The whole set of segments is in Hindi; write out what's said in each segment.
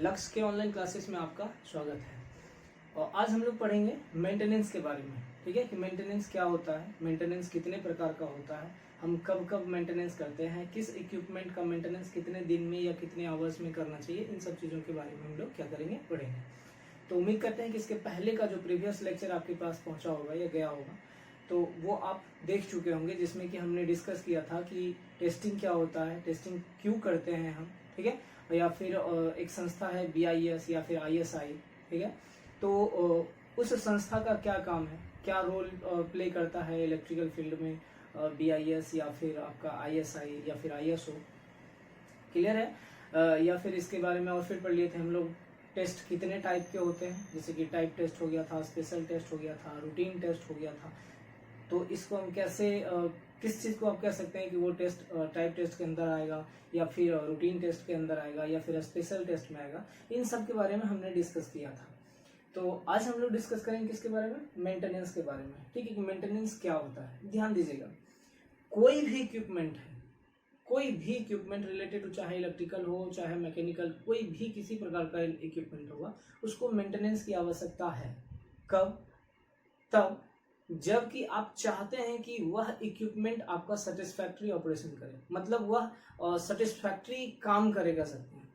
लक्ष्य के ऑनलाइन क्लासेस में आपका स्वागत है। और आज हम लोग पढ़ेंगे मेंटेनेंस के बारे में। ठीक है कि मेंटेनेंस क्या होता है, मेंटेनेंस कितने प्रकार का होता है, हम कब कब मेंटेनेंस करते हैं, किस इक्विपमेंट का मेंटेनेंस कितने दिन में या कितने आवर्स में करना चाहिए, इन सब चीज़ों के बारे में हम लोग क्या करेंगे, पढ़ेंगे। तो उम्मीद करते हैं कि इसके पहले का जो प्रीवियस लेक्चर आपके पास पहुँचा होगा या गया होगा तो वो आप देख चुके होंगे, जिसमें कि हमने डिस्कस किया था कि टेस्टिंग क्या होता है, टेस्टिंग क्यों करते हैं हम, ठीक है, या फिर एक संस्था है BIS या फिर ISI, ठीक है। तो उस संस्था का क्या काम है, क्या रोल प्ले करता है इलेक्ट्रिकल फील्ड में, BIS या फिर आपका ISI या फिर ISO, क्लियर है। या फिर इसके बारे में और फिर पढ़ लिए थे हम लोग टेस्ट कितने टाइप के होते हैं, जैसे कि टाइप टेस्ट हो गया था, स्पेशल टेस्ट हो गया था, रूटीन टेस्ट हो गया था। तो इसको हम कैसे किस चीज़ को आप कह सकते हैं कि वो टेस्ट टाइप टेस्ट के अंदर आएगा या फिर रूटीन टेस्ट के अंदर आएगा या फिर स्पेशल टेस्ट में आएगा, इन सब के बारे में हमने डिस्कस किया था। तो आज हम लोग डिस्कस करेंगे किसके बारे में, मेंटेनेंस के बारे में। ठीक है कि मेंटेनेंस क्या होता है। ध्यान दीजिएगा, कोई भी इक्विपमेंट है, कोई भी इक्विपमेंट रिलेटेड हो, चाहे इलेक्ट्रिकल हो चाहे मैकेनिकल, कोई भी किसी प्रकार का इक्विपमेंट होगा, उसको मेंटेनेंस की आवश्यकता है। कब? तब जबकि आप चाहते हैं कि वह इक्विपमेंट आपका सेटिस्फैक्ट्री ऑपरेशन करे, मतलब वह सेटिस्फैक्ट्री काम करेगा सकते हैं।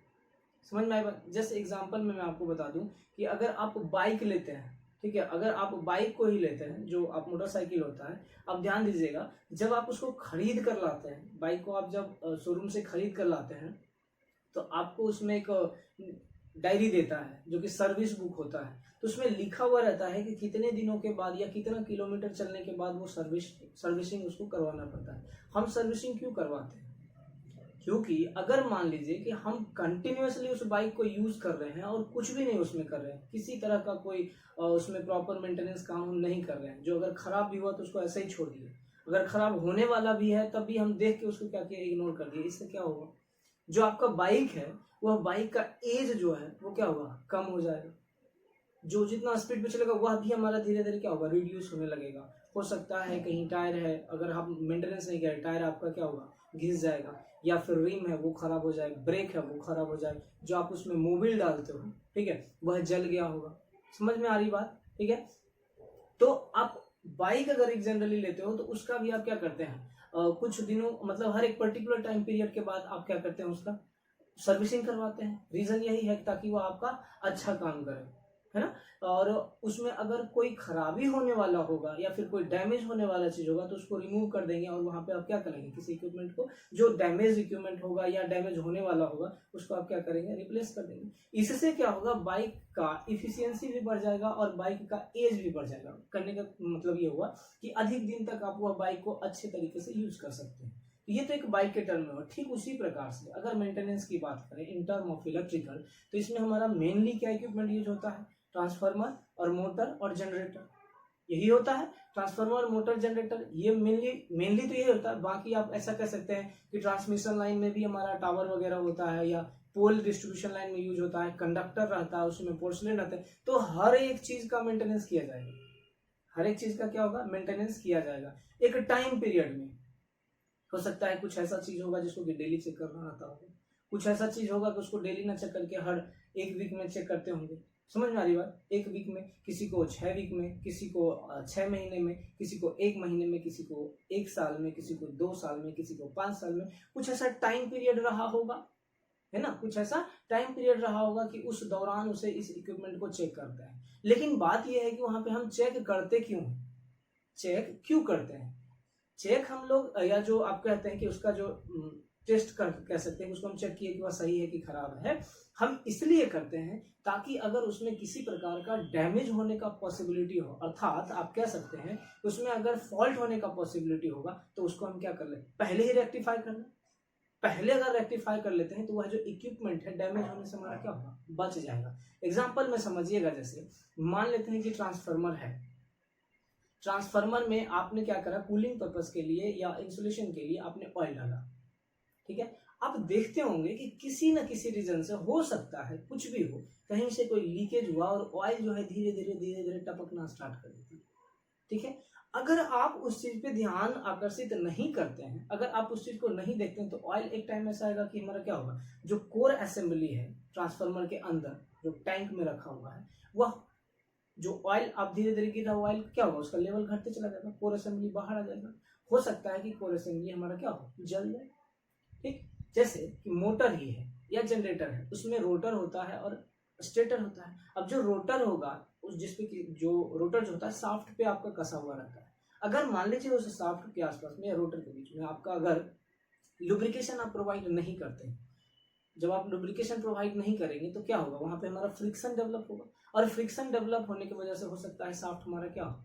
समझ में आएगा। जैसे एग्जांपल में मैं आपको बता दूं कि अगर आप बाइक लेते हैं, ठीक है, अगर आप बाइक को ही लेते हैं, जो आप मोटरसाइकिल होता है, आप ध्यान दीजिएगा, जब आप उसको खरीद कर लाते हैं, बाइक को आप जब शोरूम से खरीद कर लाते हैं, तो आपको उसमें एक डायरी देता है जो कि सर्विस बुक होता है। तो उसमें लिखा हुआ रहता है कि कितने दिनों के बाद या कितना किलोमीटर चलने के बाद वो सर्विसिंग उसको करवाना पड़ता है। हम सर्विसिंग क्यों करवाते हैं? क्योंकि अगर मान लीजिए कि हम कंटिन्यूअसली उस बाइक को यूज कर रहे हैं और कुछ भी नहीं उसमें कर रहे हैं, किसी तरह का कोई उसमें प्रॉपर मेंटेनेंस काम हम नहीं कर रहे हैं, जो अगर खराब भी हुआ तो उसको ऐसे ही छोड़ दिए, अगर खराब होने वाला भी है तब भी हम देख के उसको क्या किया, इग्नोर कर दिए, इससे क्या होगा, जो आपका बाइक है वह बाइक का एज जो है वो क्या होगा, कम हो जाएगा। जो जितना स्पीड पे चलेगा वह भी हमारा धीरे धीरे क्या होगा, रिड्यूस होने लगेगा। हो सकता है कहीं टायर है, अगर हम मेंटेनेंस नहीं करें, टायर आपका क्या होगा, घिस जाएगा, या फिर रिम है वो खराब हो जाए, ब्रेक है वो खराब हो जाए, जो आप उसमें मोबिल डालते हो, ठीक है, वह जल गया होगा। समझ में आ रही बात? ठीक है। तो आप बाइक अगर एक जनरली लेते हो तो उसका भी आप क्या करते हैं, कुछ दिनों मतलब हर एक पर्टिकुलर टाइम पीरियड के बाद आप क्या करते हैं, उसका सर्विसिंग करवाते हैं। रीजन यही है ताकि वो आपका अच्छा काम करे, है ना। और उसमें अगर कोई खराबी होने वाला होगा या फिर कोई डैमेज होने वाला चीज होगा तो उसको रिमूव कर देंगे और वहां पे आप क्या करेंगे, किसी इक्विपमेंट को, जो डैमेज इक्विपमेंट होगा या डैमेज होने वाला होगा उसको आप क्या करेंगे, रिप्लेस कर देंगे। इससे क्या होगा, बाइक का इफिशियंसी भी बढ़ जाएगा और बाइक का एज भी बढ़ जाएगा। करने का मतलब ये हुआ कि अधिक दिन तक आप वह बाइक को अच्छे तरीके से यूज कर सकते हैं। ये तो एक बाइक के टर्म में हो। ठीक उसी प्रकार से अगर मेंटेनेंस की बात करें इन टर्म ऑफ इलेक्ट्रिकल, तो इसमें हमारा मेनली क्या इक्विपमेंट यूज होता है, ट्रांसफार्मर और मोटर और जनरेटर, यही होता है। ट्रांसफार्मर, मोटर, जनरेटर, ये मेनली तो यही होता है। बाकी आप ऐसा कह सकते हैं कि ट्रांसमिशन लाइन में भी हमारा टावर वगैरह होता है, या पोल डिस्ट्रीब्यूशन लाइन में यूज होता है, कंडक्टर रहता है, उसमें पोर्सलेन रहता है। तो हर एक चीज का मेंटेनेंस किया जाएगा, हर एक चीज का क्या होगा, मेंटेनेंस किया जाएगा एक टाइम पीरियड में। हो सकता है कुछ ऐसा चीज होगा जिसको कि डेली चेक करना आता होगा, कुछ ऐसा चीज होगा कि उसको डेली ना चेक करके हर एक वीक में चेक करते होंगे। समझ में आ रही बात? एक वीक में, किसी को 6 वीक में, किसी को 6 महीने में, किसी को 1 महीने में, किसी को 1 साल में, किसी को 2 साल में, किसी को 5 साल में, कुछ ऐसा टाइम पीरियड रहा होगा, है ना, कुछ ऐसा टाइम पीरियड रहा होगा कि उस दौरान उसे इस इक्विपमेंट को चेक करता है। लेकिन बात यह है कि वहां पे हम चेक करते क्यों हैं, चेक क्यों करते हैं? चेक हम लोग, या जो आप कहते हैं कि उसका जो टेस्ट कर कह सकते हैं, उसको हम चेक किए कि वह सही है कि खराब है, हम इसलिए करते हैं ताकि अगर उसमें किसी प्रकार का डैमेज होने का पॉसिबिलिटी हो, अर्थात आप कह सकते हैं कि उसमें अगर फॉल्ट होने का पॉसिबिलिटी होगा तो उसको हम क्या कर ले, पहले ही रेक्टिफाई कर लें। पहले अगर रेक्टिफाई कर लेते हैं तो वह जो इक्विपमेंट है डैमेज होने से हमारा क्या होगा, बच जाएगा। एग्जाम्पल में समझिएगा, जैसे मान लेते हैं कि ट्रांसफार्मर है, ट्रांसफार्मर में आपने क्या करा, कूलिंग पर्पस के लिए या इंसुलेशन के लिए आपने ऑयल डाला, ठीक है। आप देखते होंगे कि किसी न किसी रीजन से, हो सकता है कुछ भी हो, कहीं से कोई लीकेज हुआ और ऑयल जो है धीरे धीरे टपकना स्टार्ट कर देती है। ठीक है। अगर आप उस चीज पे ध्यान आकर्षित नहीं करते हैं, अगर आप उस चीज को नहीं देखते हैं, तो ऑयल एक टाइम ऐसा आएगा कि हमारा क्या होगा, जो कोर असेंबली है ट्रांसफार्मर के अंदर जो टैंक में रखा हुआ है, वह जो ऑयल आप धीरे धीरे गिरा ऑयल क्या होगा, उसका लेवल घटते चला जाएगा, कोर असेंबली बाहर आ जाएगा। हो सकता है कि कोर असेंबली हमारा क्या हो, जल जाए। ठीक, जैसे कि मोटर ही है या जनरेटर है, उसमें रोटर होता है और स्टेटर होता है। अब जो रोटर होगा उस जिसपे जो रोटर जो होता है शाफ्ट पे आपका कसा हुआ रहता है। अगर मान लीजिए उस शाफ्ट के आसपास में या रोटर के बीच में आपका अगर लुब्रिकेशन आप प्रोवाइड नहीं करते हैं, जब आप लुब्रिकेशन प्रोवाइड नहीं करेंगे तो क्या होगा, वहां पे हमारा फ्रिक्शन डेवलप होगा, और फ्रिक्शन डेवलप होने की वजह से हो सकता है शाफ्ट हमारा क्या हो,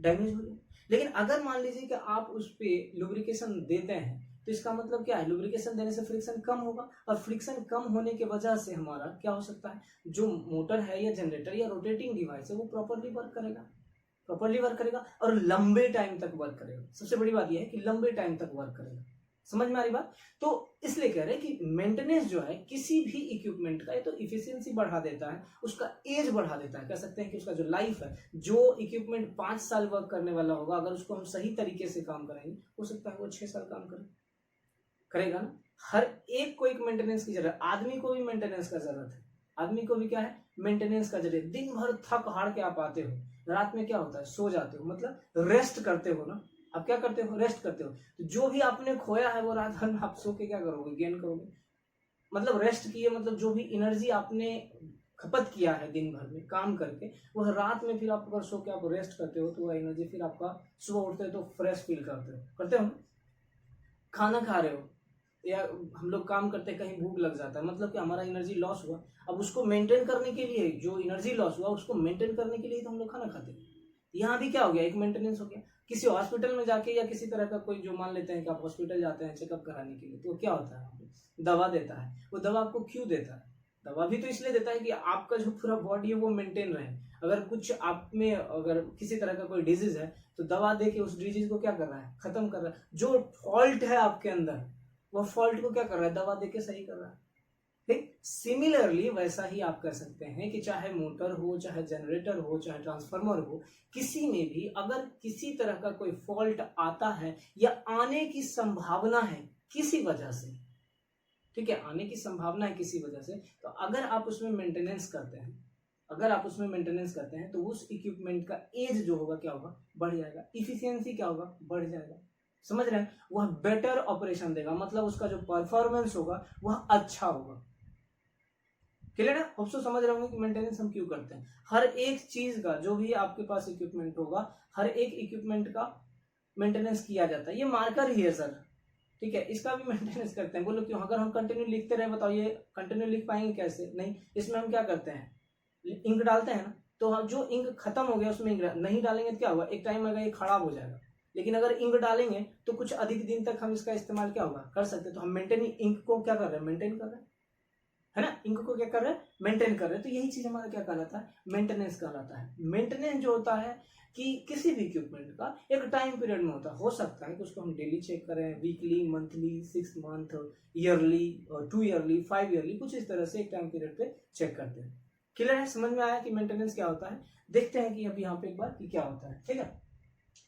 डैमेज हो जाए। लेकिन अगर मान लीजिए कि आप उस पर लुब्रिकेशन देते हैं, तो इसका मतलब क्या है, लुब्रिकेशन देने से फ्रिक्शन कम होगा, और फ्रिक्शन कम होने की वजह से हमारा क्या हो सकता है, जो मोटर है या जनरेटर या रोटेटिंग डिवाइस है वो प्रॉपरली वर्क करेगा और लंबे टाइम तक वर्क करेगा। सबसे बड़ी बात यह है कि लंबे टाइम तक वर्क करेगा। समझ में आ रही बात? तो इसलिए कह रहे हैं कि मेंटेनेंस जो है किसी भी इक्विपमेंट का, ये तो इफिशियंसी बढ़ा देता है, उसका एज बढ़ा देता है। कह सकते हैं कि उसका जो लाइफ है, जो इक्विपमेंट 5 साल वर्क करने वाला होगा, अगर उसको हम सही तरीके से काम करेंगे, हो सकता है वो 6 साल काम करेगा ना। हर एक को एक मेंटेनेंस की जरूरत है, आदमी को भी मेंटेनेंस का जरूरत है, आदमी को भी क्या है, मेंटेनेंस का जरूरत। दिन भर थक हार के आप आते हो, रात में क्या होता है, सो जाते हो, मतलब रेस्ट करते हो ना। आप क्या करते हो, रेस्ट करते हो। तो जो भी आपने खोया है वो रात भर में आप सो के क्या करोगे, गेन करोगे। मतलब रेस्ट किए, मतलब जो भी एनर्जी आपने खपत किया है दिन भर में काम करके, वह रात में फिर आप अगर सो के आप रेस्ट करते हो, तो वह एनर्जी फिर आपका सुबह उठते हो तो फ्रेश फील करते हो। खाना खा रहे हो या हम लोग काम करते हैं, कहीं भूख लग जाता है, मतलब कि हमारा एनर्जी लॉस हुआ। अब उसको मेंटेन करने के लिए, जो एनर्जी लॉस हुआ उसको मेंटेन करने के लिए तो हम लोग खाना खाते हैं। यहाँ भी क्या हो गया, एक मेंटेनेंस हो गया। किसी हॉस्पिटल में जाके या किसी तरह का कोई, जो मान लेते हैं कि आप हॉस्पिटल जाते हैं चेकअप कराने के लिए, तो क्या होता है, दवा देता है। वो दवा आपको क्यों देता है, दवा भी तो इसलिए देता है कि आपका जो पूरा बॉडी है वो मेंटेन रहे। अगर कुछ आप में अगर किसी तरह का कोई डिजीज है, तो दवा दे के उस डिजीज को क्या कर रहा है, खत्म कर रहा है। जो फॉल्ट है आपके अंदर, वो फॉल्ट को क्या कर रहा है, दवा देके सही कर रहा है। ठीक, सिमिलरली वैसा ही आप कर सकते हैं कि चाहे मोटर हो, चाहे जनरेटर हो, चाहे ट्रांसफार्मर हो, किसी में भी अगर किसी तरह का कोई फॉल्ट आता है या आने की संभावना है किसी वजह से, ठीक है, आने की संभावना है किसी वजह से, तो अगर आप उसमें मेंटेनेंस करते हैं, तो उस इक्विपमेंट का एज जो होगा क्या होगा, बढ़ जाएगा, इफिशियंसी क्या होगा, बढ़ जाएगा। समझ रहे हैं, वह बेटर ऑपरेशन देगा, मतलब उसका जो परफॉर्मेंस होगा वह अच्छा होगा। क्लियर है? होप सो समझ रहे होंगे कि मेंटेनेंस हम क्यों करते हैं। हर एक चीज का, जो भी आपके पास इक्विपमेंट होगा, हर एक इक्विपमेंट का मेंटेनेंस किया जाता है। ये मार्कर ही है सर, ठीक है, इसका भी मेंटेनेंस करते हैं। बोलो क्यों, अगर हम कंटिन्यू लिखते रहे, बताओ ये कंटिन्यू लिख पाएंगे कैसे, नहीं। इसमें हम क्या करते हैं, इंक डालते हैं ना, तो जो इंक खत्म हो गया उसमें इंक नहीं डालेंगे तो क्या होगा, एक टाइम आएगा ये खराब हो जाएगा। लेकिन अगर इंक डालेंगे तो कुछ अधिक दिन तक हम इसका इस्तेमाल क्या होगा, कर सकते हैं। तो हम मेंटेन, इंक को क्या कर रहे हैं, मेंटेन कर रहे हैं, है ना, इंक को क्या कर रहे हैं, मेंटेन कर रहे हैं। तो यही चीज हमारा क्या कहलाता है, मेंटेनेंस कहलाता है। मेंटेनेंस जो होता है कि किसी भी इक्विपमेंट का एक टाइम पीरियड में होता है। हो सकता है कि उसको हम डेली चेक करें, weekly, monthly, 6 month, yearly, 2 yearly, 5 yearly, कुछ इस तरह से एक टाइम पीरियड पे चेक करते हैं। क्लियर है, समझ में आया कि मेंटेनेंस क्या होता है। देखते हैं कि अब यहाँ पे एक बार कि क्या होता है, ठीक है।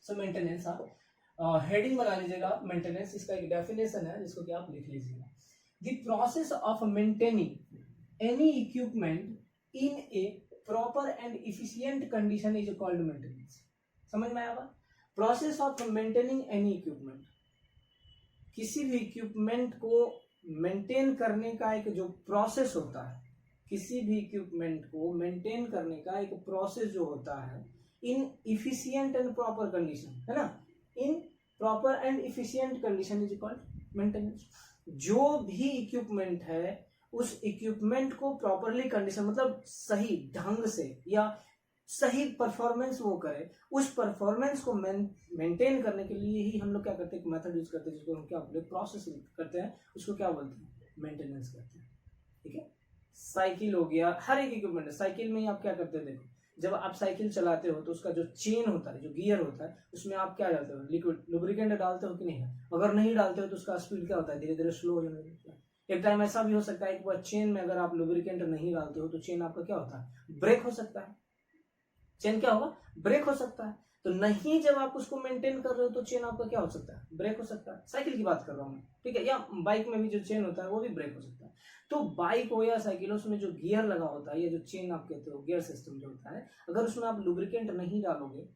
सो मेंटेनेंस, आप हेडिंग बना लीजिएगा, मेंटेनेंस, इसका एक डेफिनेशन है जिसको कि आप लिख लीजिएगा। The process of maintaining any equipment in a proper and efficient condition is called maintenance. समझ में आया बात? Process of maintaining any equipment, किसी भी इक्विपमेंट को मेंटेन करने का एक जो प्रोसेस होता है, किसी भी इक्विपमेंट को मेंटेन करने का एक प्रोसेस जो होता है, इन इफिशियंट एंड प्रॉपर कंडीशन, है ना, in proper and efficient condition is called maintenance. जो भी इक्विपमेंट है, उस इक्विपमेंट को प्रॉपरली कंडीशन, मतलब सही ढंग से या सही परफॉर्मेंस वो करे, उस परफॉर्मेंस को मेंटेन करने के लिए ही हम लोग क्या करते हैं, मेथड यूज करते हैं, जिसको हम क्या बोलते हैं, प्रोसेस करते हैं, उसको क्या बोलते हैं, मेंटेनेंस करते हैं। ठीक है, साइकिल हो गया, हर एक इक्विपमेंट, साइकिल में ही आप क्या करते हैं, देखो, जब आप साइकिल चलाते हो तो उसका जो चेन होता है, जो गियर होता है, उसमें आप क्या डालते हो, लिक्विड लुब्रिकेंट डालते हो कि नहीं। अगर नहीं डालते हो तो उसका स्पीड क्या होता है, धीरे धीरे स्लो हो जाने लगता है। एक टाइम ऐसा भी हो सकता है कि चेन में अगर आप लुब्रिकेंट नहीं डालते हो तो चेन आपका क्या होता है, ब्रेक हो सकता है। चेन क्या होगा, ब्रेक हो सकता है। तो नहीं, जब आप उसको मेंटेन कर रहे हो तो चेन आपका क्या हो सकता है, ब्रेक हो सकता है। साइकिल की बात कर रहा हूँ मैं, ठीक है, या बाइक में भी जो चेन होता है वो भी ब्रेक हो सकता है। तो बाइक हो या साइकिल हो, उसमें जो गियर लगा होता है या जो चेन आप कहते हो गियर सिस्टम जो होता है, अगर उसमें आप लुब्रिकेंट नहीं डालोगे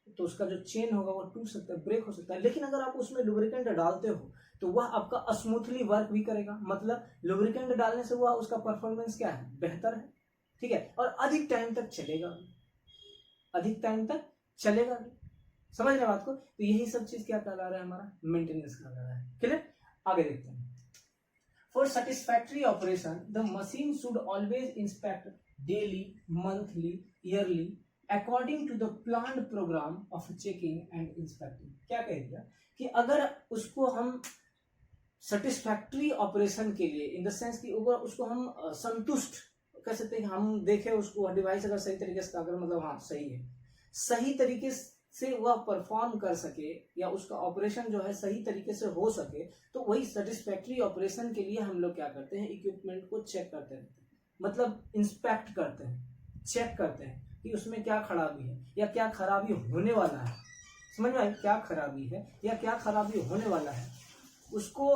तो उसका जो चेन होगा वो टूट सकता है, ब्रेक हो सकता है। लेकिन अगर आप उसमें लुब्रिकेंट डालते हो तो वह आपका स्मूथली वर्क भी करेगा, मतलब लुब्रिकेंट डालने से वह उसका परफॉर्मेंस क्या है, बेहतर है, ठीक है, और अधिक टाइम तक चलेगा, अधिक टाइम तक चलेगा। समझ रहे बात को? तो यही सब चीज क्या कहला रहा है, हमारा मेंटेनेंस कहला रहा है। क्लियर? आगे देखते हैं। For satisfactory operation the machine should always inspect daily, monthly, yearly according to the planned program of checking and inspecting. क्या कह दिया कि अगर उसको हम सेटिस्फैक्टरी ऑपरेशन के लिए, इन द सेंस कि उसको हम संतुष्ट कह सकते हैं, हम देखें उसको डिवाइस अगर सही तरीके से अगर मतलब हाँ सही है, सही तरीके से वह परफॉर्म कर सके या उसका ऑपरेशन जो है सही तरीके से हो सके, तो वही सेटिस्फैक्टरी ऑपरेशन के लिए हम लोग क्या करते हैं, इक्विपमेंट को चेक करते रहते हैं, मतलब इंस्पेक्ट करते हैं, चेक करते हैं कि उसमें क्या खराबी है या क्या खराबी होने वाला है। समझ में आए? क्या खराबी है या क्या खराबी होने वाला है, उसको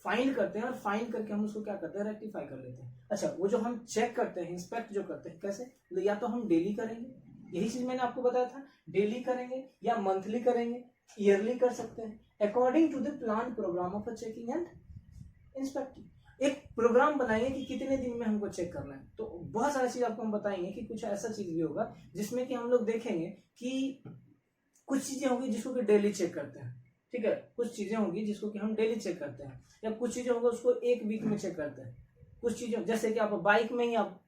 फाइंड करते हैं और फाइंड करके हम उसको क्या करते हैं, रेक्टिफाई कर लेते हैं। अच्छा, वो जो हम चेक करते हैं, इंस्पेक्ट जो करते हैं, कैसे, या तो हम डेली करेंगे, यही चीज मैंने आपको बताया था, डेली करेंगे या मंथली करेंगे, ईयरली कर सकते हैं, according to the plan program of checking and inspecting. एक प्रोग्राम बनाएंगे कि कितने दिन में हमको चेक करना है। तो बहुत सारी चीज आपको हम बताएंगे कि कुछ ऐसा चीज भी होगा जिसमें कि हम लोग देखेंगे कि कुछ चीजें होंगी जिसको कि डेली चेक करते हैं, ठीक है, कुछ चीजें होंगी जिसको कि हम डेली चेक करते हैं, या कुछ चीजें होंगी उसको एक वीक में चेक करते हैं। कुछ चीजें जैसे कि आप बाइक में ही आप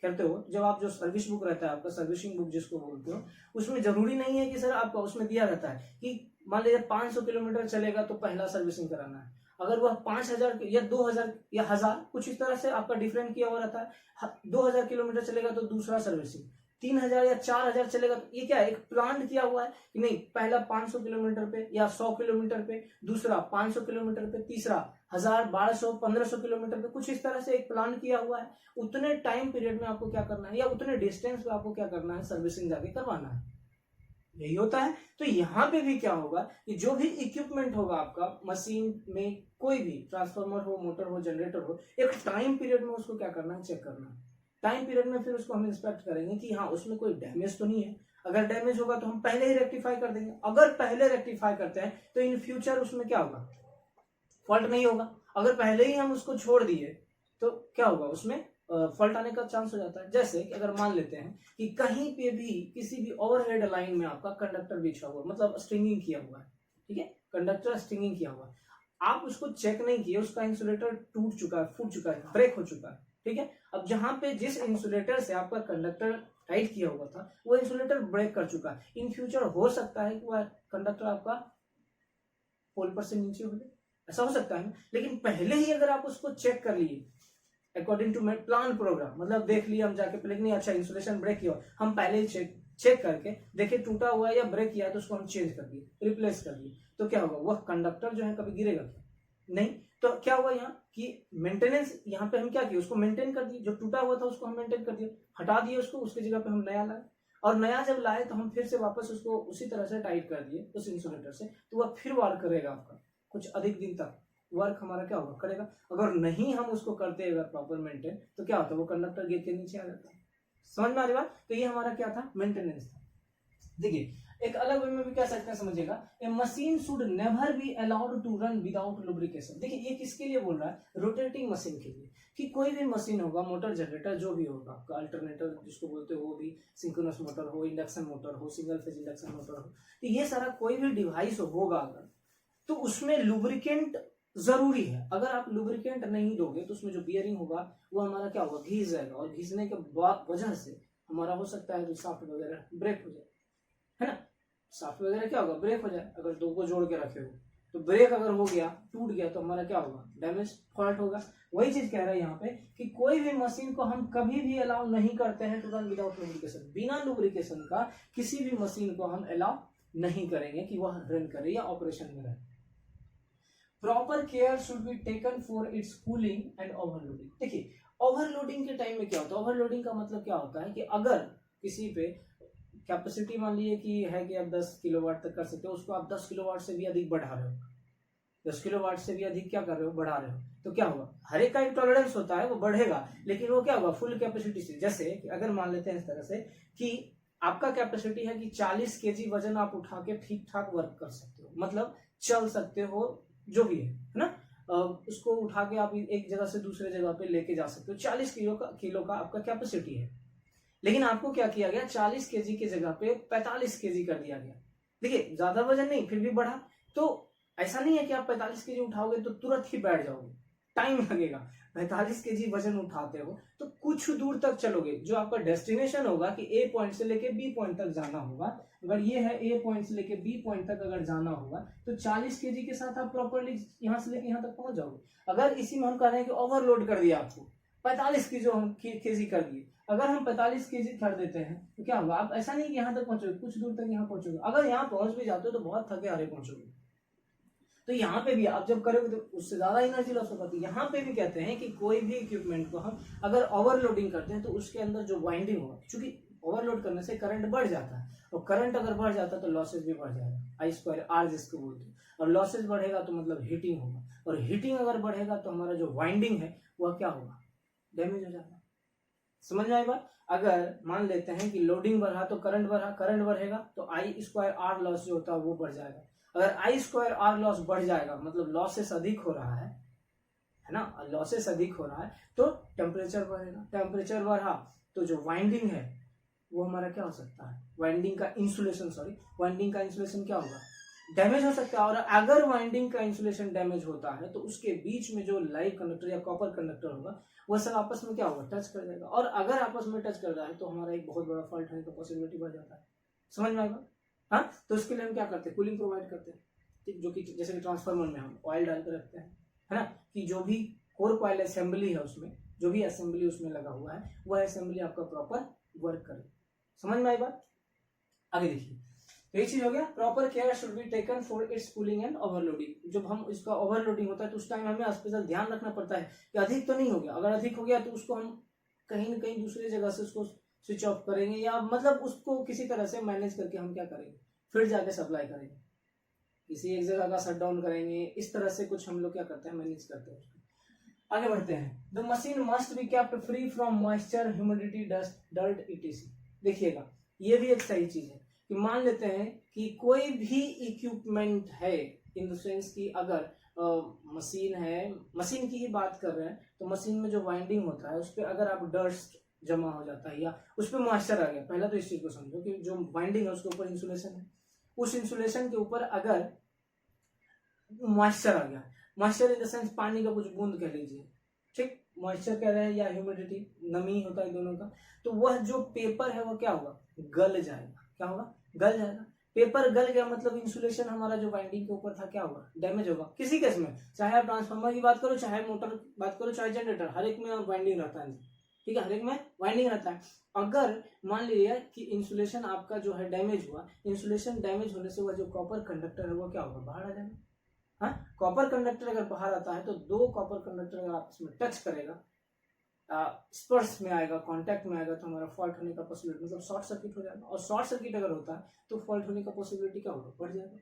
करते हो, जब आप जो सर्विस बुक रहता है आपका, सर्विसिंग बुक जिसको बोलते हो, उसमें जरूरी नहीं है कि सर आपका उसमें दिया रहता है कि मान लीजिए 500 किलोमीटर चलेगा तो पहला सर्विसिंग कराना है। अगर वह 5000 या 2000 या 1000 कुछ इस तरह से आपका डिफरेंट किया हुआ रहता है, 2000 किलोमीटर चलेगा तो दूसरा सर्विसिंग, 3000 या 4000 चलेगा तो ये क्या है, एक प्लान किया हुआ है कि नहीं, पहला 500 किलोमीटर पे या 100 किलोमीटर पे, दूसरा 500 किलोमीटर पे, तीसरा 1000, 1200, 1500 किलोमीटर पे, कुछ इस तरह से एक प्लान किया हुआ है। उतने टाइम पीरियड में आपको क्या करना है या उतने डिस्टेंस पे आपको क्या करना है, सर्विसिंग जाके करवाना है, यही होता है। तो यहाँ पे भी क्या होगा कि जो भी इक्विपमेंट होगा आपका मशीन में, कोई भी ट्रांसफार्मर हो, मोटर हो, जनरेटर हो, एक टाइम पीरियड में उसको क्या करना है, चेक करना है। टाइम पीरियड में फिर उसको हम इंस्पेक्ट करेंगे कि हाँ उसमें कोई डैमेज तो नहीं है। अगर डैमेज होगा तो हम पहले ही रेक्टिफाई कर देंगे। अगर पहले रेक्टिफाई करते हैं तो इन फ्यूचर उसमें क्या होगा, फॉल्ट नहीं होगा। अगर पहले ही हम उसको छोड़ दिए तो क्या होगा, उसमें फॉल्ट आने का चांस हो जाता है। जैसे कि अगर मान लेते हैं कि कहीं पे भी किसी भी ओवरहेड लाइन में आपका कंडक्टर बिछा हुआ, मतलब स्ट्रिंगिंग किया हुआ है, ठीक है, कंडक्टर स्ट्रिंगिंग किया हुआ है, आप उसको चेक नहीं किए, उसका इंसुलेटर टूट चुका है, फूट चुका है, ब्रेक हो चुका है, ठीक है। अब जहां पे जिस इंसुलेटर से आपका कंडक्टर टाइट किया हुआ था वो इंसुलेटर ब्रेक कर चुका है, इन फ्यूचर हो सकता है कि वह कंडक्टर आपका पोल पर से नीचे हो जाए, ऐसा हो सकता है। लेकिन पहले ही अगर आप उसको चेक कर लिए अकॉर्डिंग टू प्लान प्रोग्राम, मतलब देख लिया हम जाके पहले, नहीं अच्छा इंसुलेशन ब्रेक किया, हम पहले ही चेक करके देखे टूटा हुआ है या ब्रेक किया है तो उसको हम चेंज कर दिए, रिप्लेस कर दिए, तो क्या होगा, वह कंडक्टर जो है कभी गिरेगा क्या, नहीं। तो क्या हुआ यहाँ कि मेंटेनेंस, यहाँ पे हम क्या किए, उसको मेंटेन कर दिए, जो टूटा हुआ था उसको हम मेंटेन कर दिए, हटा दिए उसको, उसकी जगह पे हम नया लाए, और नया जब लाए तो हम फिर से वापस उसको उसी तरह से टाइट कर दिए उस इंसुलेटर से, तो वह फिर वर्क करेगा आपका कुछ अधिक दिन तक, वर्क हमारा क्या होगा, करेगा। अगर नहीं हम उसको करते अगर प्रॉपर मेंटेन तो क्या होता है, वो कंडक्टर गिर के नीचे आ जाता है। समझ में आ रही बात? तो ये हमारा क्या था, मेंटेनेंस था। देखिए एक अलग वे में भी कह सकते हैं, समझिएगा, a machine should never be allowed to run without lubrication. देखिए ये किसके लिए बोल रहा है, रोटेटिंग मशीन के लिए, कि कोई भी मशीन होगा, मोटर, जनरेटर, जो भी होगा आपका, अल्टरनेटर जिसको बोलते हो, वो भी सिंक्रोनस मोटर हो, इंडक्शन मोटर हो, सिंगल फेज इंडक्शन मोटर हो, तो ये सारा कोई भी डिवाइस होगा अगर, तो उसमें लुब्रिकेंट जरूरी है। अगर आप लुब्रिकेंट नहीं दोगे तो उसमें जो बियरिंग होगा वो हमारा क्या होगा, घिस जाएगा, और घिसने के वजह से हमारा हो सकता है जो शाफ्ट वगैरह ब्रेक हो जाए, है ना, शाफ्ट वगैरह क्या होगा, ब्रेक हो जाए। अगर दो को जोड़ के रखे हो तो ब्रेक अगर हो गया, टूट गया, तो हमारा क्या होगा, डैमेज, फॉल्ट होगा। वही चीज कह रहा है यहाँ पे कि कोई भी मशीन को हम कभी भी अलाउ नहीं करते हैं टू रन विदाउट लुब्रिकेशन। बिना लुब्रिकेशन का किसी भी मशीन को हम अलाउ नहीं करेंगे कि वह रन करे या ऑपरेशन में रहे। Proper care should be taken for its cooling and overloading. देखिए ओवरलोडिंग के टाइम में क्या होता है, ओवरलोडिंग का मतलब क्या होता है कि अगर किसी पे कैपेसिटी मान लीजिए कि है कि आप 10 किलोवाट तक कर सकते हो, उसको आप 10 किलोवाट से भी अधिक बढ़ा रहे हो, 10 किलोवाट से भी अधिक क्या कर रहे हो, बढ़ा रहे हो, तो क्या होगा, हर एक का एक टॉलरेंस होता है, वो बढ़ेगा, लेकिन वो क्या होगा, फुल कैपेसिटी से। जैसे कि अगर मान लेते हैं इस तरह से कि आपका कैपेसिटी है कि 40 केजी वजन आप उठा के ठीक ठाक वर्क कर सकते हो, मतलब चल सकते हो, जो भी है ना, उसको उठा के आप एक जगह से दूसरे जगह पे लेके जा सकते हो, 40 किलो का आपका कैपेसिटी है। लेकिन आपको क्या किया गया, 40 केजी की जगह पे 45 केजी कर दिया गया। देखिए ज्यादा वजन नहीं, फिर भी बढ़ा। तो ऐसा नहीं है कि आप 45 केजी उठाओगे तो तुरंत ही बैठ जाओगे, टाइम लगेगा। 45 केजी वजन उठाते हो तो कुछ दूर तक चलोगे, जो आपका डेस्टिनेशन होगा कि ए पॉइंट से लेके बी पॉइंट तक जाना होगा, अगर ये है ए पॉइंट से लेके बी पॉइंट तक अगर जाना होगा तो 40 केजी के साथ आप प्रॉपर्ली यहाँ से लेके यहाँ तक पहुंच जाओगे। अगर इसी में हम कह रहे हैं कि ओवरलोड कर दिया आपको, 45 की जो हम केजी कर दिए, अगर हम 45 केजी कर देते हैं तो क्या होगा, आप ऐसा नहीं कि यहाँ तक पहुंचोगे, कुछ दूर तक यहाँ पहुंचोगे, अगर यहाँ पहुंच भी जाते हो तो बहुत थके हारे पहुंचोगे। तो यहाँ पे भी आप जब करोगे तो उससे ज्यादा एनर्जी लॉस होगा। तो यहाँ पे भी कहते हैं कि कोई भी इक्विपमेंट को हम अगर ओवरलोडिंग करते हैं तो उसके अंदर जो वाइंडिंग होगा, क्योंकि ओवरलोड करने से करंट बढ़ जाता है, और करंट अगर बढ़ जाता है तो लॉसेज भी बढ़ जाएगा, I2R जिसको बोलते हैं, और लॉसेज बढ़ेगा तो मतलब हीटिंग होगा, और हीटिंग अगर बढ़ेगा तो हमारा जो वाइंडिंग है वह क्या होगा, डैमेज हो जाएगा। समझ में आई बात। अगर मान लेते हैं कि लोडिंग बढ़ा तो करंट बढ़ा, करंट बढ़ेगा तो I2R लॉस जो होता है वो बढ़ जाएगा। अगर I2R लॉस बढ़ जाएगा मतलब लॉसेस अधिक हो रहा है ना, लॉसेस अधिक हो रहा है तो टेम्परेचर बढ़ेगा, टेम्परेचर बढ़ा तो जो वाइंडिंग है वो हमारा क्या हो सकता है, वाइंडिंग का इंसुलेशन क्या होगा, डैमेज हो सकता है। और अगर वाइंडिंग का इंसुलेशन डैमेज होता है तो उसके बीच में जो लाइव कंडक्टर या कॉपर कंडक्टर होगा वह सब आपस में क्या होगा, टच कर जाएगा, और अगर आपस में टच कर रहा है तो हमारा एक बहुत बड़ा फॉल्ट होने का पॉसिबिलिटी बढ़ जाता है। समझ में आएगा। हाँ, तो इसके लिए हम क्या करते हैं, कूलिंग प्रोवाइड करते हैं, जो कि जैसे कि ट्रांसफार्मर में हम ऑयल डाल कर रखते हैं, है ना, कि जो भी कोर कॉइल असेंबली है उसमें, जो भी असेंबली उसमें लगा हुआ है वह असेंबली आपका प्रॉपर वर्क करे। समझ में आई बात। आगे देखिए, तो ये चीज हो गया, proper care should be taken for its cooling and overloading. जब हम इसका ओवरलोडिंग होता है तो उस टाइम हमें स्पेशल ध्यान रखना पड़ता है कि अधिक तो नहीं हो गया, अगर अधिक हो गया तो उसको हम कहीं ना कहीं दूसरी जगह से उसको स्विच ऑफ करेंगे, या मतलब उसको किसी तरह से मैनेज करके हम क्या करेंगे, फिर जाके सप्लाई करेंगे, किसी एक जगह का शट डाउन करेंगे, इस तरह से कुछ हम लोग क्या करते हैं, मैनेज करते हैं। आगे बढ़ते हैं, the machine must be kept free from moisture, humidity, dust, dirt etc। देखिएगा ये भी एक सही चीज है कि मान लेते हैं कि कोई भी इक्विपमेंट है, इन द सेंस की अगर मशीन है, मशीन की ही बात कर रहे हैं तो मशीन में जो वाइंडिंग होता है उस पर अगर आप डस्ट जमा हो जाता है या उस पर मॉइस्चर आ गया, पहला तो इस चीज को समझो कि जो वाइंडिंग है उसके ऊपर इंसुलेशन है, उस इंसुलेशन के ऊपर अगर मॉइस्चर आ गया, मॉइस्चर इन द सेंस पानी का कुछ बूंद कह लीजिए, ठीक, मॉइस्चर कह रहे हैं या ह्यूमिडिटी, नमी होता है दोनों का, तो वह जो पेपर है वो क्या होगा, गल जाएगा। क्या होगा, गल जाएगा। पेपर गल गया मतलब इंसुलेशन हमारा जो वाइंडिंग के ऊपर था क्या होगा, डैमेज होगा। किसी केस में, चाहे आप ट्रांसफार्मर की बात करो, चाहे मोटर की बात करो, चाहे जनरेटर, हर एक में वाइंडिंग रहता है, ठीक है, हर एक में वाइंडिंग रहता है। अगर मान लीजिए कि इंसुलेशन आपका जो है डैमेज हुआ, इंसुलेशन डैमेज होने से वह जो कॉपर कंडक्टर है वो क्या होगा, बाहर आ जाएगा। हाँ, कॉपर कंडक्टर अगर बाहर आता है तो दो कॉपर कंडक्टर अगर आपस में टच करेगा, स्पर्श में आएगा, कांटेक्ट में आएगा, तो हमारा फॉल्ट होने का पॉसिबिलिटी मतलब शॉर्ट सर्किट हो जाएगा, और शॉर्ट सर्किट अगर होता है तो फॉल्ट होने का पॉसिबिलिटी क्या होगा, बढ़ जाएगा,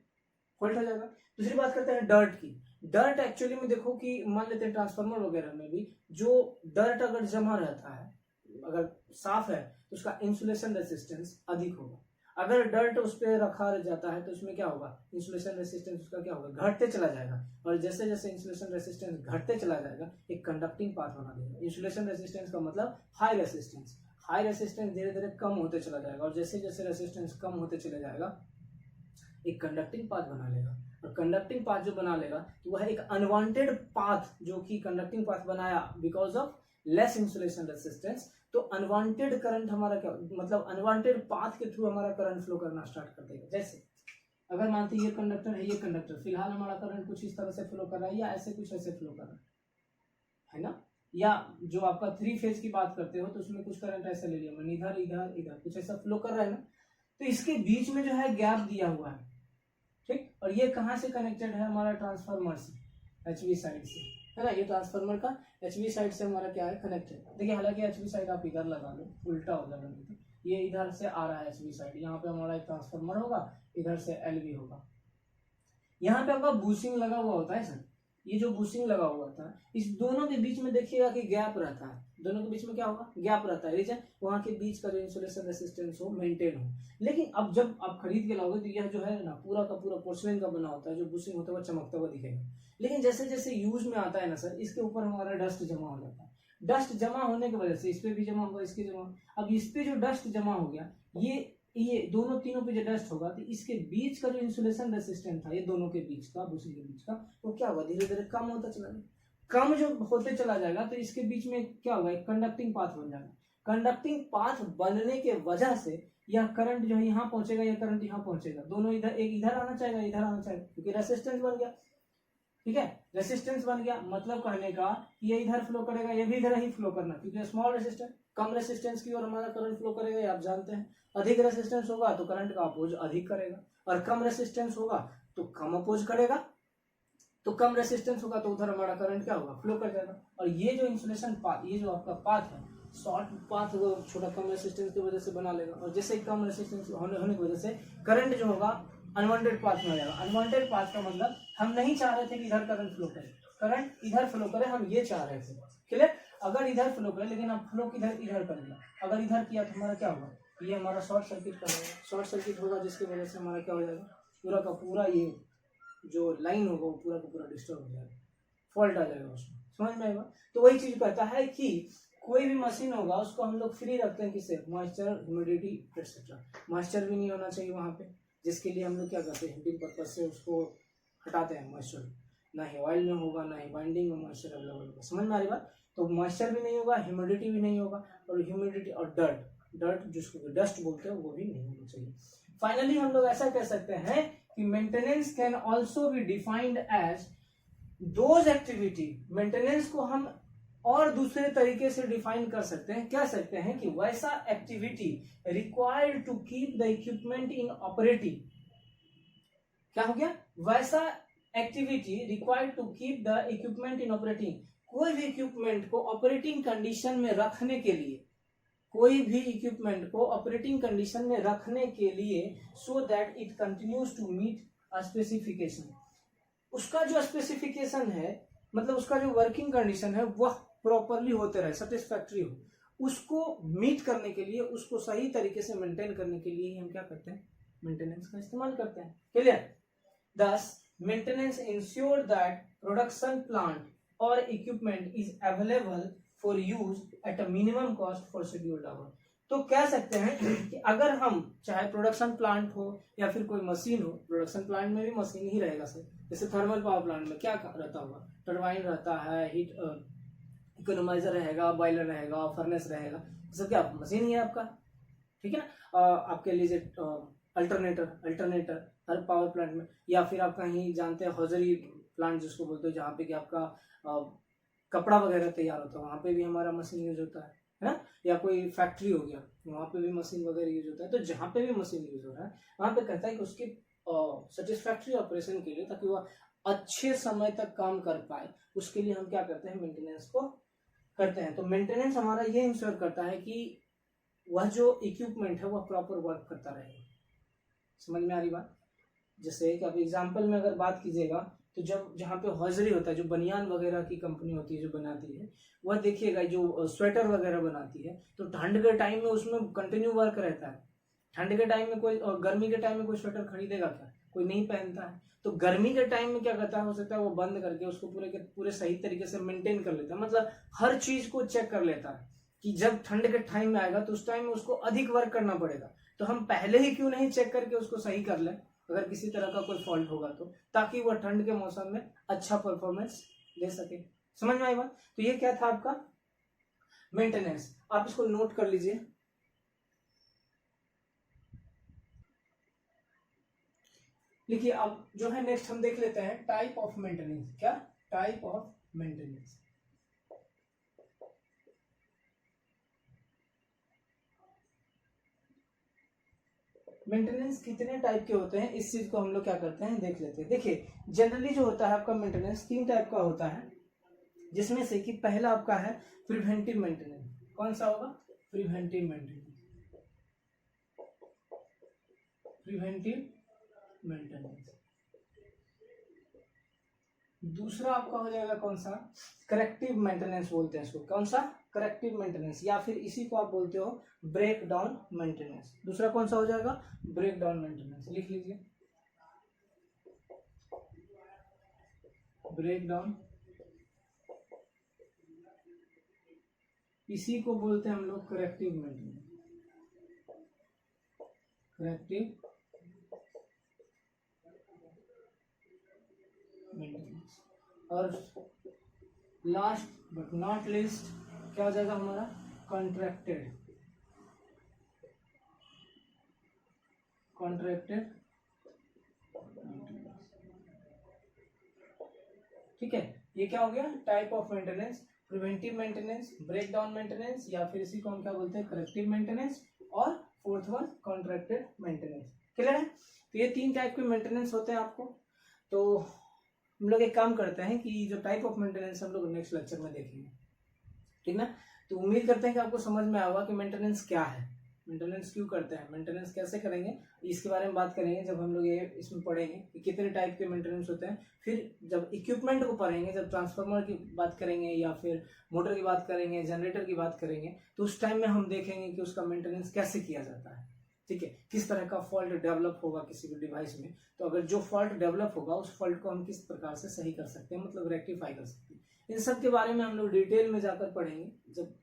फॉल्ट हो जाएगा। दूसरी बात करते हैं डर्ट की। डर्ट एक्चुअली में देखो कि मान लेते हैं ट्रांसफार्मर वगैरह में भी जो डर्ट अगर जमा रहता है, अगर साफ है तो उसका इंसुलेशन रेसिस्टेंस अधिक होगा। अगर डर्ट उस पर रखा जाता है तो उसमें क्या होगा, इंसुलेशन रेसिस्टेंस उसका क्या होगा, घटते चला जाएगा, और जैसे जैसे इंसुलेशन रेसिस्टेंस घटते चला जाएगा एक कंडक्टिंग पाथ बना देगा। इंसुलेशन रेसिस्टेंस का मतलब हाई रेसिस्टेंस, हाई रेसिस्टेंस धीरे धीरे कम होते चला जाएगा, और जैसे जैसे रेसिस्टेंस कम होते चले जाएगा एक कंडक्टिंग पाथ बना लेगा, और कंडक्टिंग पाथ जो बना लेगा तो वह एक अनवांटेड पाथ, जो कि कंडक्टिंग पाथ बनाया because of less insulation resistance, तो अनवांटेड करंट हमारा क्या मतलब अनवांटेड पाथ के थ्रू हमारा करंट फ्लो करना स्टार्ट कर देगा। जैसे अगर मानते ये कंडक्टर है, ये कंडक्टर, फिलहाल हमारा करंट कुछ इस तरह से फ्लो कर रहा है, या ऐसे कुछ ऐसे फ्लो कर रहा है ना, या जो आपका 3 फेज की बात करते हो तो उसमें कुछ करंट ऐसा ले लिया मैंने, इधर इधर इधर कुछ ऐसा फ्लो कर रहा है ना, तो इसके बीच में जो है गैप दिया हुआ है, ठीक, और ये कहाँ से कनेक्टेड है, हमारा ट्रांसफार्मर से, HV साइड से, है ना, ये ट्रांसफार्मर का HV साइड से हमारा क्या है, कनेक्टेड। देखिए हालांकि HV साइड आप इधर लगा लो, उल्टा हो जाएगा, ये इधर से आ रहा है एचवी साइड, यहाँ पे हमारा एक ट्रांसफार्मर होगा, इधर से एलवी होगा। यहाँ पे आपका बूसिंग लगा हुआ होता है सर, ये जो बूसिंग लगा हुआ था इस दोनों के बीच में देखिएगा कि गैप रहता है, दोनों के बीच में क्या होगा, गैप रहता है, रीजन वहां के बीच का जो इंसुलेशन रेसिस्टेंस हो मेंटेन हो। लेकिन अब जब आप खरीद के लाओगे तो यह जो है ना पूरा का पूरा पोर्सलिन का बना होता है, जो बूसिंग होता है वो चमकता हुआ दिखेगा। लेकिन जैसे जैसे यूज में आता है ना सर, इसके ऊपर हमारा डस्ट जमा हो जाता है, डस्ट जमा होने की वजह से इस पे भी जमा होगा, इसके जमा, अब इस पे जो डस्ट जमा हो गया, ये दोनों तीनों पे जो डस्ट होगा तो इसके बीच का जो इंसुलेशन रेसिस्टेंस था, ये दोनों के बीच का, बूसिंग के बीच का, वो क्या होगा, धीरे धीरे कम होता चला जाएगा। कम जो होते चला जाएगा तो इसके बीच में क्या होगा, एक कंडक्टिंग पाथ बन जाएगा। कंडक्टिंग पाथ बनने के वजह से यह करंट जो है यहाँ पहुंचेगा, यह करंट यहाँ पहुंचेगा, दोनों इधर, एक इधर आना चाहेगा, इधर आना चाहेगा, क्योंकि रेसिस्टेंस बन गया। ठीक है, रेसिस्टेंस बन गया, मतलब कहने का ये इधर फ्लो करेगा, ये भी इधर ही फ्लो करना, क्योंकि स्मॉल रेसिस्टेंस, कम रेसिस्टेंस की ओर हमारा करंट फ्लो करेगा, ये आप जानते हैं। अधिक रेसिस्टेंस होगा तो करंट का अपोज अधिक करेगा, और कम रेसिस्टेंस होगा तो कम अपोज करेगा, तो कम रेसिस्टेंस होगा तो उधर हमारा करंट क्या होगा, फ्लो कर जाएगा। और ये जो इंसुलेशन पाथ, ये जो आपका पाथ है, शॉर्ट पाथ वो छोटा कम रेसिस्टेंस की वजह से बना लेगा, और जैसे कम रेसिस्टेंस होने की वजह से करंट जो होगा अनवांटेड पाथ में आ जाएगा। अनवांटेड पाथ का मतलब हम नहीं चाह रहे थे कि इधर करंट फ्लो करे, करंट इधर फ्लो करे, हम ये चाह रहे थे, क्लियर। अगर इधर फ्लो करे, लेकिन अब फ्लो किधर, इधर कर दिया, अगर इधर किया तो हमारा क्या होगा, ये हमारा शॉर्ट सर्किट करेगा, शॉर्ट सर्किट होगा, जिसकी वजह से हमारा क्या हो जाएगा, पूरा का पूरा ये जो लाइन होगा वो पूरा का पूरा डिस्टर्ब हो जाएगा, फॉल्ट आ जाएगा उसमें, समझ में आएगा। तो वही चीज कहता है कि कोई भी मशीन होगा उसको हम लोग फ्री रखते हैं, किससे, मॉइस्चर, ह्यूमिडिटी एक्सेट्रा। मॉइस्चर भी नहीं होना चाहिए वहां पे, जिसके लिए हम लोग क्या करते हैं, हीटिंग पर्पज से उसको हटाते हैं मॉइस्चर, ना ही ऑयल में होगा ना ही बाइंडिंग में मॉइस्चर अवेलेबल होगा, समझ में आ रही बात। तो मॉइस्चर भी नहीं होगा, ह्यूमिडिटी भी नहीं होगा, और ह्यूमिडिटी और डर्ट जिसको डस्ट बोलते हैं वो भी नहीं होना चाहिए। फाइनली हम लोग ऐसा कह सकते हैं कि maintenance can also be defined as those activity, maintenance को हम और दूसरे तरीके से डिफाइन कर सकते हैं, कह सकते हैं कि वैसा activity required to keep the equipment in operating, क्या हो गया, वैसा activity required to keep the equipment in operating, कोई भी इक्विपमेंट को ऑपरेटिंग कंडीशन में रखने के लिए, कोई भी इक्विपमेंट को ऑपरेटिंग कंडीशन में रखने के लिए, so that it continues to meet a specification, उसका जो स्पेसिफिकेशन है, मतलब उसका जो वर्किंग कंडीशन है वह प्रॉपरली होते रहे, सेटिस्फैक्ट्री हो, उसको मीट करने के लिए, उसको सही तरीके से मेंटेन करने के लिए हम क्या करते हैं, मेंटेनेंस का इस्तेमाल करते हैं, clear. Thus, maintenance ensure that production plant or equipment is available for use at a minimum cost for scheduled hour। तो कह सकते हैं कि अगर हम चाहे प्रोडक्शन प्लांट हो या फिर कोई मशीन हो, प्रोडक्शन प्लांट में भी मशीन ही रहेगा सर, जैसे थर्मल पावर प्लांट में क्या रहता होगा, टरबाइन रहता है, हीट इकोनोमाइजर रहेगा, बॉयलर रहेगा, फर्नेस रहेगा, सब क्या मशीन ही है आपका, ठीक है ना। आपके लिए अल्टरनेटर हर पावर प्लांट में, या फिर आप कहीं जानते हैं हॉजरी प्लांट जिसको बोलते हैं, जहाँ पे कि आपका कपड़ा वगैरह तैयार होता है, वहाँ पे भी हमारा मशीन यूज होता है ना, या कोई फैक्ट्री हो गया वहाँ पे भी मशीन वगैरह यूज होता है। तो जहाँ पे भी मशीन यूज हो रहा है वहाँ पे कहता है कि उसकी सेटिस्फैक्ट्री ऑपरेशन के लिए, ताकि वह अच्छे समय तक काम कर पाए, उसके लिए हम क्या करते हैं, मेंटेनेंस को करते हैं। तो मेंटेनेंस हमारा ये इंश्योर करता है कि वह जो इक्विपमेंट है वह प्रॉपर वर्क करता रहेगा, समझ में आ रही बात। जैसे कि आप एग्जांपल में अगर बात कीजिएगा तो जब जहाँ पे हॉजरी होता है, जो बनियान वगैरह की कंपनी होती है जो बनाती है, वह देखिएगा जो स्वेटर वगैरह बनाती है, तो ठंड के टाइम में उसमें कंटिन्यू वर्क रहता है। ठंड के टाइम में कोई, और गर्मी के टाइम में कोई स्वेटर खरीदेगा क्या, कोई नहीं पहनता है। तो गर्मी के टाइम में क्या करता है, हो सकता है वो बंद करके उसको पूरे के पूरे सही तरीके से मेंटेन कर लेता है, मतलब हर चीज को चेक कर लेता है कि जब ठंड के टाइम में आएगा तो उस टाइम में उसको अधिक वर्क करना पड़ेगा, तो हम पहले ही क्यों नहीं चेक करके उसको सही कर लें अगर किसी तरह का कोई फॉल्ट होगा तो, ताकि वह ठंड के मौसम में अच्छा परफॉर्मेंस दे सके। समझ में आई बात। तो ये क्या था आपका मेंटेनेंस, आप इसको नोट कर लीजिए। लिखिए अब जो है नेक्स्ट हम देख लेते हैं टाइप ऑफ मेंटेनेंस। क्या टाइप ऑफ मेंटेनेंस, मेंटेनेंस कितने टाइप के होते हैं, इस चीज को हम लोग क्या करते हैं देख लेते हैं। देखिए जनरली जो होता है आपका मेंटेनेंस 3 टाइप का होता है, जिसमें से कि पहला आपका है प्रिवेंटिव मेंटेनेंस। कौन सा होगा, प्रिवेंटिव मेंटेनेंस। Preventive maintenance. दूसरा आपका हो जाएगा कौन सा, करेक्टिव मेंटेनेंस बोलते हैं इसको, कौन सा, करेक्टिव मेंटेनेंस, या फिर इसी को आप बोलते हो ब्रेक डाउन मेंटेनेंस। दूसरा कौन सा हो जाएगा, ब्रेक डाउन मेंटेनेंस, लिख लीजिए, ब्रेक डाउन, इसी को बोलते हैं हम लोग करेक्टिव मेंटेनेंस, करेक्टिव मेंटेनेंस। और लास्ट बट नॉट लीस्ट क्या हो जाएगा हमारा, कॉन्ट्रैक्टेड, कॉन्ट्रैक्टेड मेंटेनेंस। ठीक है, ये क्या हो गया, type of maintenance, preventive maintenance, breakdown maintenance, या फिर इसी को हम क्या बोलते हैं, करेक्टिव मेंटेनेंस, और fourth one contracted maintenance. Clear है, तो ये 3 टाइप के मेंटेनेंस होते हैं आपको। तो हम लोग एक काम करते हैं कि जो टाइप ऑफ मेंटेनेंस हम लोग नेक्स्ट लेक्चर में देखेंगे, ठीक ना। तो उम्मीद करते हैं कि आपको समझ में आएगा कि मेंटेनेंस क्या है, मेंटेनेंस क्यों करते हैं, मेंटेनेंस कैसे करेंगे, इसके बारे में बात करेंगे जब हम लोग ये इसमें पढ़ेंगे कि कितने टाइप के मेंटेनेंस होते हैं। फिर जब इक्विपमेंट को पढ़ेंगे, जब ट्रांसफार्मर की बात करेंगे या फिर मोटर की बात करेंगे, जनरेटर की बात करेंगे, तो उस टाइम में हम देखेंगे कि उसका मेंटेनेंस कैसे किया जाता है। ठीक है, किस तरह का फॉल्ट डेवलप होगा किसी भी डिवाइस में, तो अगर जो फॉल्ट डेवलप होगा उस फॉल्ट को हम किस प्रकार से सही कर सकते हैं, मतलब रेक्टिफाई कर सकते हैं। इन सब के बारे में हम लोग डिटेल में जाकर पढ़ेंगे जब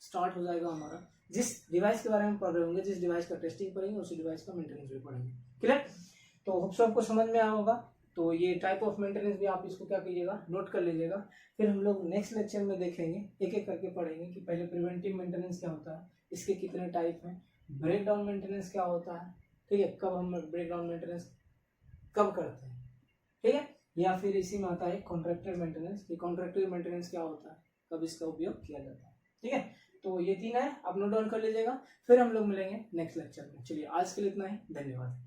स्टार्ट हो जाएगा हमारा, जिस डिवाइस के बारे में पढ़ रहे होंगे, जिस डिवाइस का टेस्टिंग करेंगे उसी डिवाइस का मेंटेनेंस भी पढ़ेंगे। क्लियर, तो होप सो आपको समझ में आया होगा। तो ये टाइप ऑफ मेंटेनेंस भी आप इसको क्या कीजिएगा, नोट कर लीजिएगा। फिर हम लोग नेक्स्ट लेक्चर में देखेंगे, एक एक करके पढ़ेंगे कि पहले प्रिवेंटिव मेंटेनेंस क्या होता है, इसके कितने टाइप हैं, ब्रेक डाउन मेंटेनेंस क्या होता है, ठीक है, कब हम ब्रेक डाउन मेंटेनेंस कब करते हैं, ठीक है, या फिर इसी में आता है कॉन्ट्रैक्टेड मेंटेनेंस, कि कॉन्ट्रैक्टेड मेंटेनेंस क्या होता है, कब इसका उपयोग किया जाता है। ठीक है, तो ये 3 है, आप नोट डाउन कर लीजिएगा। फिर हम लोग मिलेंगे नेक्स्ट लेक्चर में। चलिए आज के लिए इतना ही, धन्यवाद।